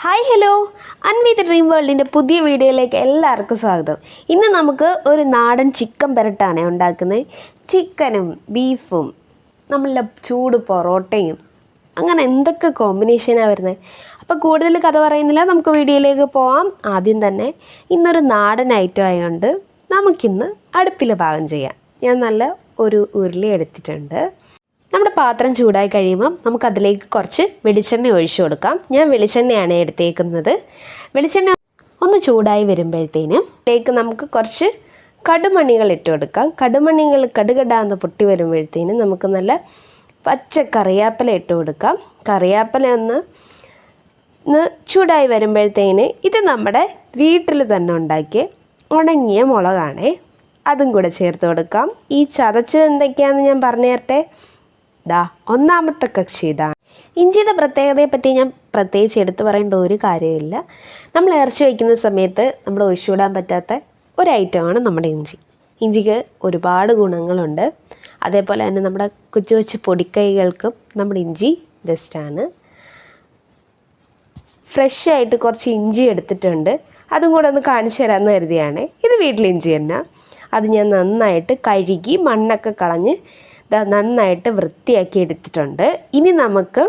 Hi hello, Anvi the dream വേൾഡിൻ്റെ പുതിയ വീഡിയോയിലേക്ക് എല്ലാവർക്കും സ്വാഗതം. ഇന്ന് നമുക്ക് ഒരു നാടൻ ചിക്കൻ പെരട്ടാണ് ഉണ്ടാക്കുന്നത്. ചിക്കനും ബീഫും നമ്മളുടെ ചൂട് പൊറോട്ടയും അങ്ങനെ എന്തൊക്കെ കോമ്പിനേഷനാണ് വരുന്നത്. അപ്പോൾ കൂടുതൽ കഥ പറയുന്നില്ല, നമുക്ക് വീഡിയോയിലേക്ക് പോവാം. ആദ്യം തന്നെ ഇന്നൊരു നാടൻ ഐറ്റം ആയതുകൊണ്ട് നമുക്കിന്ന് അടുപ്പിൽ പാകം ചെയ്യാം. ഞാൻ നല്ല ഒരു ഉരുളി എടുത്തിട്ടുണ്ട്. നമ്മുടെ പാത്രം ചൂടായി കഴിയുമ്പം നമുക്കതിലേക്ക് കുറച്ച് വെളിച്ചെണ്ണ ഒഴിച്ചു കൊടുക്കാം. ഞാൻ വെളിച്ചെണ്ണയാണ് എടുത്തേക്കുന്നത്. വെളിച്ചെണ്ണ ഒന്ന് ചൂടായി വരുമ്പോഴത്തേനും അതിലേക്ക് നമുക്ക് കുറച്ച് കടുമണികൾ ഇട്ട് കൊടുക്കാം. കടുമണികൾ കടുകടാന്ന് പൊട്ടി വരുമ്പോഴത്തേനും നമുക്ക് നല്ല പച്ച കറിവേപ്പില ഇട്ട് കൊടുക്കാം. കറിവേപ്പില ഒന്ന് ചൂടായി വരുമ്പോഴത്തേന് ഇത് നമ്മുടെ വീട്ടിൽ തന്നെ ഉണ്ടാക്കിയ ഉണങ്ങിയ മുളകാണേ, അതും കൂടെ ചേർത്ത് കൊടുക്കാം. ഈ ചതച്ചത് എന്തൊക്കെയാണെന്ന് ഞാൻ പറഞ്ഞു തരട്ടെ. ഒന്നാമത്തെ കക്ഷി ഇതാണ്. ഇഞ്ചിയുടെ പ്രത്യേകതയെ പറ്റി ഞാൻ പ്രത്യേകിച്ച് എടുത്തു പറയേണ്ട ഒരു കാര്യമില്ല. നമ്മൾ ഇറച്ചി വയ്ക്കുന്ന സമയത്ത് നമ്മൾ ഒഴിച്ചുവിടാൻ പറ്റാത്ത ഒരു ഐറ്റമാണ് നമ്മുടെ ഇഞ്ചി. ഇഞ്ചിക്ക് ഒരുപാട് ഗുണങ്ങളുണ്ട്. അതേപോലെ തന്നെ നമ്മുടെ കൊച്ചു കൊച്ചു പൊടിക്കൈകൾക്കും നമ്മുടെ ഇഞ്ചി ബെസ്റ്റാണ്. ഫ്രഷ് ആയിട്ട് കുറച്ച് ഇഞ്ചി എടുത്തിട്ടുണ്ട്, അതും കൂടെ ഒന്ന് കാണിച്ചു തരാമെന്ന് കരുതിയാണ്. ഇത് വീട്ടിൽ ഇഞ്ചി തന്നെ. അത് ഞാൻ നന്നായിട്ട് കഴുകി മണ്ണൊക്കെ കളഞ്ഞ് നന്നായിട്ട് വൃത്തിയാക്കി എടുത്തിട്ടുണ്ട്. ഇനി നമുക്ക്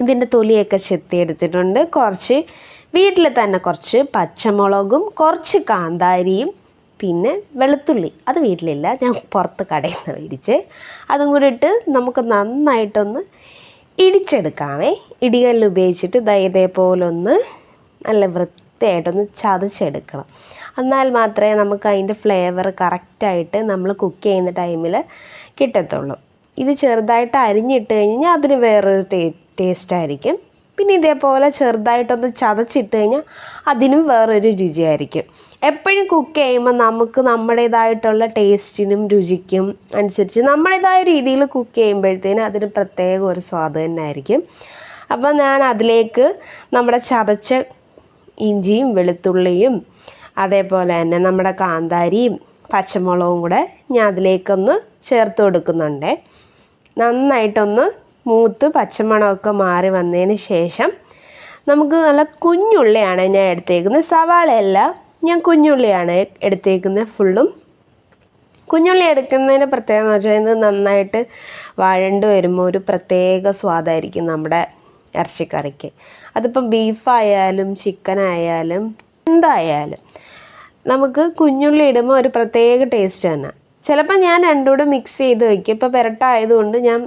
ഇതിൻ്റെ തൊലിയൊക്കെ ചെത്തിയെടുത്തിട്ടുണ്ട്. കുറച്ച് വീട്ടിൽ തന്നെ കുറച്ച് പച്ചമുളകും കുറച്ച് കാന്താരിയും പിന്നെ വെളുത്തുള്ളി, അത് വീട്ടിലില്ല, ഞാൻ പുറത്ത് കടയിൽ നിന്ന് മേടിച്ച്. അതും കൂടി ഇട്ട് നമുക്ക് നന്നായിട്ടൊന്ന് ഇടിച്ചെടുക്കാമേ. ഇടികല്ല് ഉപയോഗിച്ചിട്ട് ഇതേപോലെ ഒന്ന് നല്ല വൃത്തിയായിട്ടൊന്ന് ചതച്ചെടുക്കണം. എന്നാൽ മാത്രമേ നമുക്ക് അതിൻ്റെ ഫ്ലേവർ കറക്റ്റായിട്ട് നമ്മൾ കുക്ക് ചെയ്യുന്ന ടൈമിൽ കിട്ടത്തുള്ളൂ. ഇത് ചെറുതായിട്ട് അരിഞ്ഞിട്ട് കഴിഞ്ഞാൽ അതിന് വേറൊരു ടേസ്റ്റായിരിക്കും. പിന്നെ ഇതേപോലെ ചെറുതായിട്ടൊന്ന് ചതച്ചിട്ട് കഴിഞ്ഞാൽ അതിനും വേറൊരു രുചിയായിരിക്കും. എപ്പോഴും കുക്ക് ചെയ്യുമ്പോൾ നമുക്ക് നമ്മുടേതായിട്ടുള്ള ടേസ്റ്റിനും രുചിക്കും അനുസരിച്ച് നമ്മുടേതായ രീതിയിൽ കുക്ക് ചെയ്യുമ്പോഴത്തേനും അതിന് പ്രത്യേക ഒരു സ്വാദ് തന്നെ ആയിരിക്കും. അപ്പോൾ ഞാൻ അതിലേക്ക് നമ്മുടെ ചതച്ച ഇഞ്ചിയും വെളുത്തുള്ളിയും അതേപോലെ തന്നെ നമ്മുടെ കാന്താരിയും പച്ചമുളകും കൂടെ ഞാൻ അതിലേക്കൊന്ന് ചേർത്ത് കൊടുക്കുന്നുണ്ട്. നന്നായിട്ടൊന്ന് മൂത്ത് പച്ചമണമൊക്കെ മാറി വന്നതിന് ശേഷം നമുക്ക് നല്ല കുഞ്ഞുള്ളിയാണ് ഞാൻ എടുത്തേക്കുന്നത്. സവാളയല്ല, ഞാൻ കുഞ്ഞുള്ളിയാണ് എടുത്തേക്കുന്നത് ഫുള്ളും. കുഞ്ഞുള്ളി എടുക്കുന്നതിന് പ്രത്യേകത എന്ന് വെച്ചാൽ ഇത് നന്നായിട്ട് വഴണ്ട് വരുമ്പോൾ ഒരു പ്രത്യേക സ്വാദായിരിക്കും നമ്മുടെ ഇറച്ചിക്കറിക്ക്. അതിപ്പം ബീഫായാലും ചിക്കനായാലും എന്തായാലും നമുക്ക് കുഞ്ഞുള്ളി ഇടുമ്പോൾ ഒരു പ്രത്യേക ടേസ്റ്റ് തന്നെ. ചിലപ്പോൾ ഞാൻ രണ്ടും കൂടെ മിക്സ് ചെയ്ത് വയ്ക്കും. ഇപ്പോൾ പെരട്ടായതുകൊണ്ട് ഞാൻ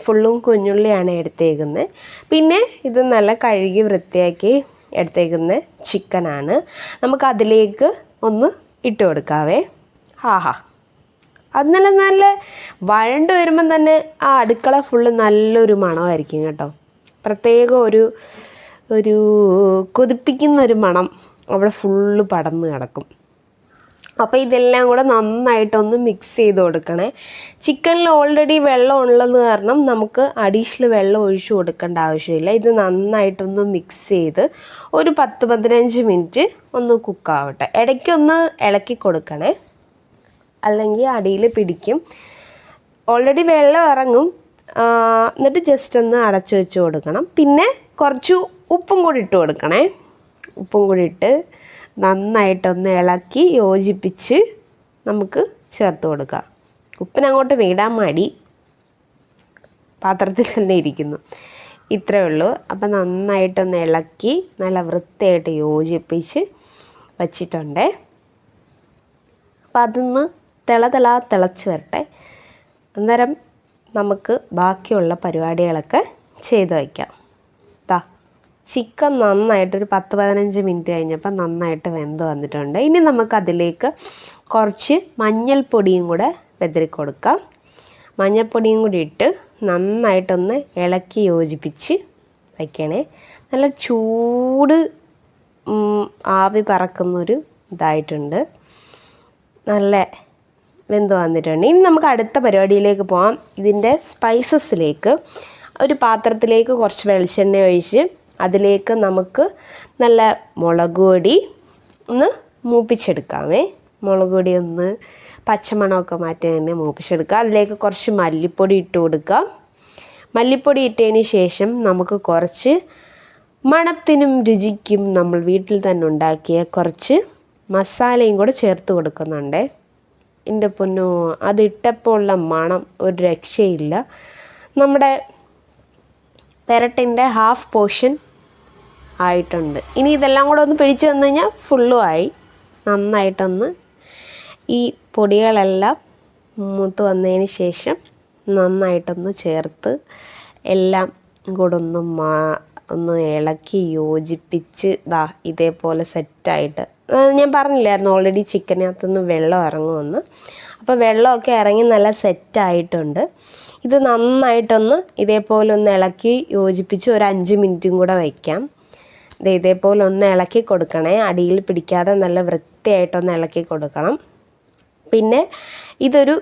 ഫുള്ളും കുഞ്ഞുള്ളിയാണ് എടുത്തേക്കുന്നത്. പിന്നെ ഇത് നല്ല കഴുകി വൃത്തിയാക്കി എടുത്തേക്കുന്ന ചിക്കനാണ്. നമുക്കതിലേക്ക് ഒന്ന് ഇട്ട് കൊടുക്കാവേ. അത് നല്ല വഴണ്ട് വരുമ്പം തന്നെ ആ അടുക്കള ഫുള്ള് നല്ലൊരു മണമായിരിക്കും കേട്ടോ. പ്രത്യേകം ഒരു കൊതിപ്പിക്കുന്നൊരു മണം അവിടെ ഫുള്ള് പടർന്ന് കിടക്കും. അപ്പോൾ ഇതെല്ലാം കൂടെ നന്നായിട്ടൊന്ന് മിക്സ് ചെയ്ത് കൊടുക്കണേ. ചിക്കനിൽ ഓൾറെഡി വെള്ളം ഉള്ളത് കാരണം നമുക്ക് അഡീഷണൽ വെള്ളം ഒഴിച്ചു കൊടുക്കേണ്ട ആവശ്യമില്ല. ഇത് നന്നായിട്ടൊന്ന് മിക്സ് ചെയ്ത് ഒരു 10-15 മിനിറ്റ് ഒന്ന് കുക്കാവട്ടെ. ഇടയ്ക്കൊന്ന് ഇളക്കി കൊടുക്കണേ, അല്ലെങ്കിൽ അടിയിൽ പിടിക്കും. ഓൾറെഡി വെള്ളം ഇറങ്ങും. എന്നിട്ട് ജസ്റ്റ് ഒന്ന് അടച്ചു വെച്ച് കൊടുക്കണം. പിന്നെ കുറച്ച് ഉപ്പും കൂടി ഇട്ട് കൊടുക്കണേ. ഉപ്പും കൂടി ഇട്ട് നന്നായിട്ടൊന്ന് ഇളക്കി യോജിപ്പിച്ച് നമുക്ക് ചേർത്ത് കൊടുക്കാം. ഉപ്പിനങ്ങോട്ട് വീടാൻ മടി, പാത്രത്തിൽ തന്നെ ഇരിക്കുന്നു. ഇത്രയേ ഉള്ളൂ. അപ്പം നന്നായിട്ടൊന്ന് ഇളക്കി നല്ല വൃത്തിയായിട്ട് യോജിപ്പിച്ച് വച്ചിട്ടുണ്ടേ. അപ്പം അതൊന്ന് തിളച്ച് വരട്ടെ. അന്നേരം നമുക്ക് ബാക്കിയുള്ള പരിപാടികളൊക്കെ ചെയ്ത് വയ്ക്കാം. ചിക്കൻ നന്നായിട്ടൊരു 10-15 മിനിറ്റ് കഴിഞ്ഞപ്പോൾ നന്നായിട്ട് വെന്ത് വന്നിട്ടുണ്ട്. ഇനി നമുക്കതിലേക്ക് കുറച്ച് മഞ്ഞൾപ്പൊടിയും കൂടെ വെതറി കൊടുക്കാം. മഞ്ഞൾപ്പൊടിയും കൂടി ഇട്ട് നന്നായിട്ടൊന്ന് ഇളക്കി യോജിപ്പിച്ച് വയ്ക്കണേ. നല്ല ചൂട് ആവി പറക്കുന്നൊരു ഇതായിട്ടുണ്ട്, നല്ല വെന്ത് വന്നിട്ടുണ്ട്. ഇനി നമുക്ക് അടുത്ത പരിപാടിയിലേക്ക് പോകാം. ഇതിൻ്റെ സ്പൈസസിലേക്ക് ഒരു പാത്രത്തിലേക്ക് കുറച്ച് വെളിച്ചെണ്ണ ഒഴിച്ച് അതിലേക്ക് നമുക്ക് നല്ല മുളക് പൊടി ഒന്ന് മൂപ്പിച്ചെടുക്കാമേ. മുളക് പൊടി ഒന്ന് പച്ചമണമൊക്കെ മാറ്റി തന്നെ മൂപ്പിച്ചെടുക്കുക. അതിലേക്ക് കുറച്ച് മല്ലിപ്പൊടി ഇട്ട് കൊടുക്കുക. മല്ലിപ്പൊടി ഇട്ടതിന് ശേഷം നമുക്ക് കുറച്ച് മണത്തിനും രുചിക്കും നമ്മൾ വീട്ടിൽ തന്നെ ഉണ്ടാക്കിയ കുറച്ച് മസാലയും കൂടെ ചേർത്ത് കൊടുക്കുന്നുണ്ട്. എൻ്റെ പൊന്നോ, അതിട്ടപ്പോൾ ഉള്ള മണം ഒരു രക്ഷയില്ല. നമ്മുടെ പെരട്ടിൻ്റെ ഹാഫ് പോർഷൻ ആയിട്ടുണ്ട്. ഇനി ഇതെല്ലാം കൂടെ ഒന്ന് പിടിച്ചു വന്നു കഴിഞ്ഞാൽ ഫുള്ളും ആയി. നന്നായിട്ടൊന്ന് ഈ പൊടികളെല്ലാം മൂത്ത് വന്നതിന് ശേഷം നന്നായിട്ടൊന്ന് ചേർത്ത് എല്ലാം കൂടെ ഒന്ന് ഇളക്കി യോജിപ്പിച്ച് ഇതേപോലെ സെറ്റായിട്ട്, ഞാൻ പറഞ്ഞില്ലായിരുന്നു ഓൾറെഡി ചിക്കനകത്തുനിന്ന് വെള്ളം ഇറങ്ങുമെന്ന്. അപ്പോൾ വെള്ളമൊക്കെ ഇറങ്ങി നല്ല സെറ്റായിട്ടുണ്ട്. ഇത് നന്നായിട്ടൊന്ന് ഇതേപോലെ ഒന്ന് ഇളക്കി യോജിപ്പിച്ച് ഒരു 5 മിനിറ്റും കൂടെ വയ്ക്കാം. ഇതേപോലെ ഒന്ന് ഇളക്കി കൊടുക്കണേ, അടിയിൽ പിടിക്കാതെ നല്ല വൃത്തിയായിട്ടൊന്ന് ഇളക്കി കൊടുക്കണം. പിന്നെ ഇതൊരു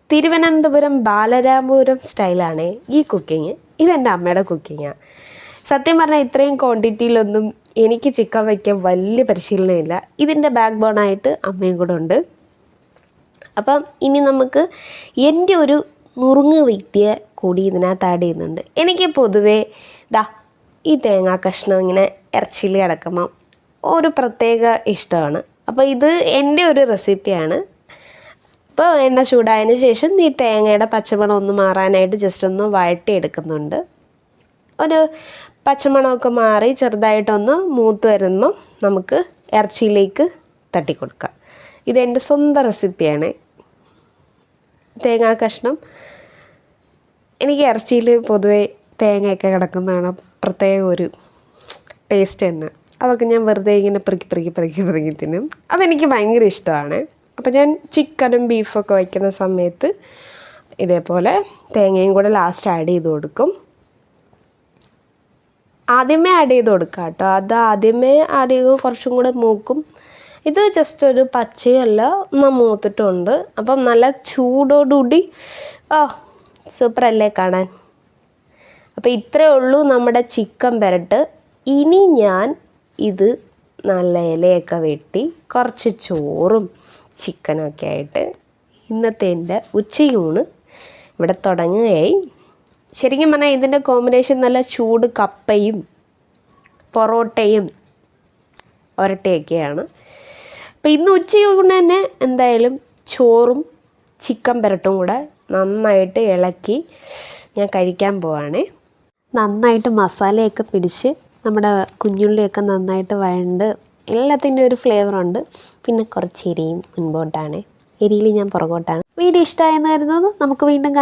തിരുവനന്തപുരം ബാലരാമപുരം സ്റ്റൈലാണ് ഈ കുക്കിങ്. ഇതെൻ്റെ അമ്മയുടെ കുക്കിങ്ങാണ്. സത്യം പറഞ്ഞാൽ ഇത്രയും ക്വാണ്ടിറ്റിയിലൊന്നും എനിക്ക് ചിക്കൻ വയ്ക്കാൻ വലിയ പരിശീലനമില്ല. ഇതിൻ്റെ ബാക്ക് ബോണായിട്ട് അമ്മയും കൂടെ ഉണ്ട്. അപ്പം ഇനി നമുക്ക് എൻ്റെ ഒരു നുറുങ്ങ് വിദ്യ കൂടി ഇതിനകത്ത് ആഡ് ചെയ്യുന്നുണ്ട്. എനിക്ക് പൊതുവേ ഈ തേങ്ങാ കഷ്ണം ഇങ്ങനെ ഇറച്ചിയിൽ കിടക്കുമ്പം ഒരു പ്രത്യേക ഇഷ്ടമാണ്. അപ്പോൾ ഇത് എൻ്റെ ഒരു റെസിപ്പിയാണ്. അപ്പോൾ എണ്ണ ചൂടായതിന് ശേഷം ഈ തേങ്ങയുടെ പച്ചമണം ഒന്ന് മാറാനായിട്ട് ജസ്റ്റ് ഒന്ന് വഴറ്റിയെടുക്കുന്നുണ്ട്. ഒരു പച്ചമണമൊക്കെ മാറി ചെറുതായിട്ടൊന്ന് മൂത്ത് വരുമ്പം നമുക്ക് ഇറച്ചിയിലേക്ക് തട്ടിക്കൊടുക്കാം. ഇതെൻ്റെ സ്വന്തം റെസിപ്പിയാണ്. തേങ്ങാ കഷ്ണം എനിക്ക് ഇറച്ചിയിൽ പൊതുവേ തേങ്ങയൊക്കെ കിടക്കുന്നതാണ് പ്രത്യേക ഒരു ടേസ്റ്റ് തന്നെ. അതൊക്കെ ഞാൻ വെറുതെ ഇങ്ങനെ പെറുക്കി തിന്നും. അതെനിക്ക് ഭയങ്കര ഇഷ്ടമാണ്. അപ്പോൾ ഞാൻ ചിക്കനും ബീഫൊക്കെ വയ്ക്കുന്ന സമയത്ത് ഇതേപോലെ തേങ്ങയും കൂടെ ലാസ്റ്റ് ആഡ് ചെയ്ത് കൊടുക്കും. ആദ്യമേ ആഡ് ചെയ്ത് കൊടുക്കാം കേട്ടോ. അത് ആദ്യമേ ആഡ് ചെയ്ത് കുറച്ചും കൂടെ മൂക്കും. ഇത് ജസ്റ്റ് ഒരു പച്ചയല്ല, മൂത്തിട്ടുണ്ട്. അപ്പം നല്ല ചൂടോടുകൂടി സൂപ്പറല്ലേ കാണാൻ. അപ്പോൾ ഇത്രയേ ഉള്ളൂ നമ്മുടെ ചിക്കൻ പെരട്ട്. ഇനി ഞാൻ ഇത് നല്ല ഇലയൊക്കെ വെട്ടി കുറച്ച് ചോറും ചിക്കനൊക്കെ ആയിട്ട് ഇന്നത്തെ എൻ്റെ ഉച്ചയൂണ് ഇവിടെ തുടങ്ങുകയായി. ശരിക്കും പറഞ്ഞാൽ ഇതിൻ്റെ കോമ്പിനേഷൻ നല്ല ചൂട് കപ്പയും പൊറോട്ടയും ഒരട്ടയൊക്കെയാണ്. അപ്പോൾ ഇന്ന് ഉച്ചയൂണ് തന്നെ എന്തായാലും ചോറും ചിക്കൻ പെരട്ടും കൂടെ നന്നായിട്ട് ഇളക്കി ഞാൻ കഴിക്കാൻ പോവാണേ. നന്നായിട്ട് മസാലയൊക്കെ പിടിച്ച് നമ്മുടെ കുഞ്ഞുള്ളിയൊക്കെ നന്നായിട്ട് വഴണ്ട് എല്ലാത്തിൻ്റെ ഒരു ഫ്ലേവറുണ്ട്. പിന്നെ കുറച്ച് എരിയും മുൻപോട്ടാണ്, എരിയിൽ ഞാൻ പുറകോട്ടാണ്. വീഡിയോ ഇഷ്ടമായെന്ന് കരുതുന്നു. നമുക്ക് വീണ്ടും കാണാം.